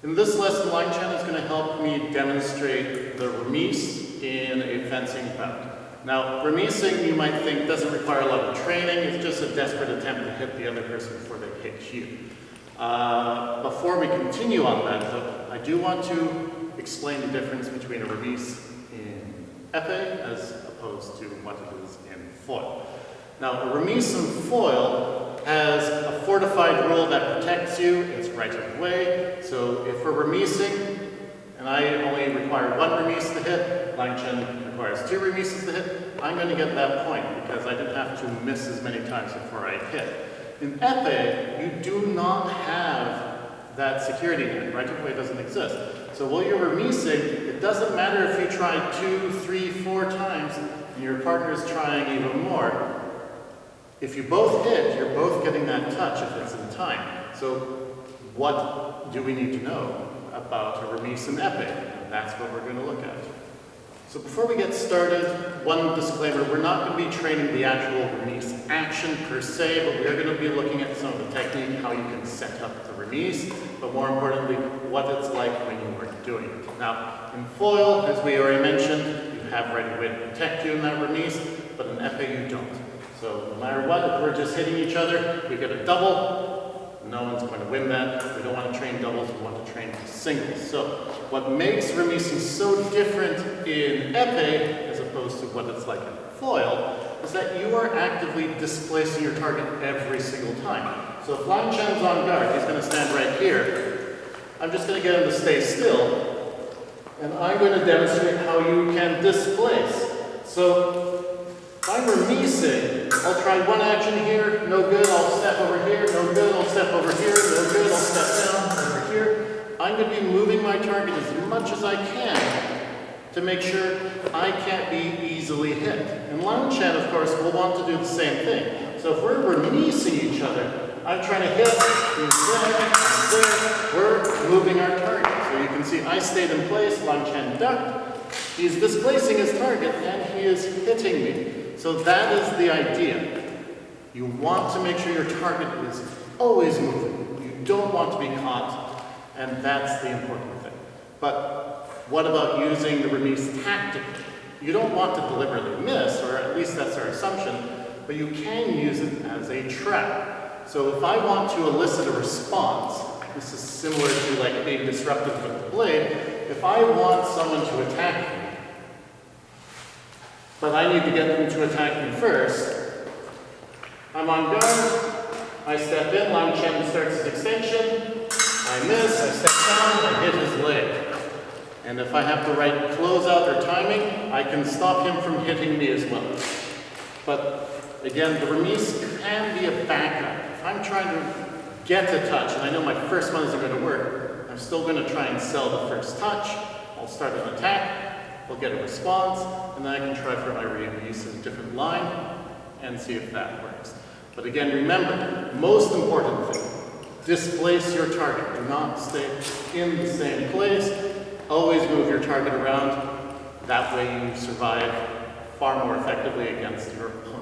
In this lesson, Line Chen is going to help me demonstrate the remise in a fencing bout. Now, remising, you might think, doesn't require a lot of training. It's just a desperate attempt to hit the other person before they hit you. Before we continue on that, though, I do want to explain the difference between a remise in epee as opposed to what it is in foil. Now, a remise in foil has a fortified rule that protects you. It's right of the way. So if we're remising, and I only require one remise to hit, Line Chen requires 2 remises to hit, I'm going to get that point because I didn't have to miss as many times before I hit. In epee, you do not have that security net. Right of way doesn't exist. So while you're remising, it doesn't matter if you try 2, 3, 4 times and your partner's trying even more. If you both hit, you're both getting that touch if it's in time. So what do we need to know about a remise in epee? And that's what we're going to look at. So before we get started, one disclaimer, we're not going to be training the actual remise action per se, but we are going to be looking at some of the technique, how you can set up the remise, but more importantly, what it's like when you are doing it. Now, in foil, as we already mentioned, you have right of way to protect you in that remise, but in epee you don't. So no matter what, if we're just hitting each other, we get a double, no one's going to win that. We don't want to train doubles, we want to train singles. So what makes remising so different in epee, as opposed to what it's like in foil, is that you are actively displacing your target every single time. So if Line Chen's on guard, he's going to stand right here. I'm just going to get him to stay still, and I'm going to demonstrate how you can displace. So if I'm remising, I'll try one action here, no good, I'll step over here, no good, I'll step over here, no good, I'll step down over here. I'm going to be moving my target as much as I can to make sure I can't be easily hit. And Line Chen, of course, will want to do the same thing. So if we're remising each other, I'm trying to hit, he's there, we're moving our target. So you can see I stayed in place, Line Chen ducked, he's displacing his target, and he is hitting me. So that is the idea. You want to make sure your target is always moving. You don't want to be caught, and that's the important thing. But what about using the remise tactically? You don't want to deliberately miss, or at least that's our assumption, but you can use it as a trap. So if I want to elicit a response, this is similar to like being disruptive with the blade, if I want someone to attack me, but I need to get them to attack me first, I'm on guard, I step in, Line Chen starts his extension, I miss, I step down, I hit his leg. And if I have the right closeout or timing, I can stop him from hitting me as well. But again, the remise can be a backup. If I'm trying to get a touch, and I know my first one isn't going to work, I'm still going to try and sell the first touch. I'll start an attack, I'll get a response, and then I can try for my remise in a different line and see if that works. But again, remember, most important thing, displace your target. Do not stay in the same place. Always move your target around. That way you survive far more effectively against your opponent.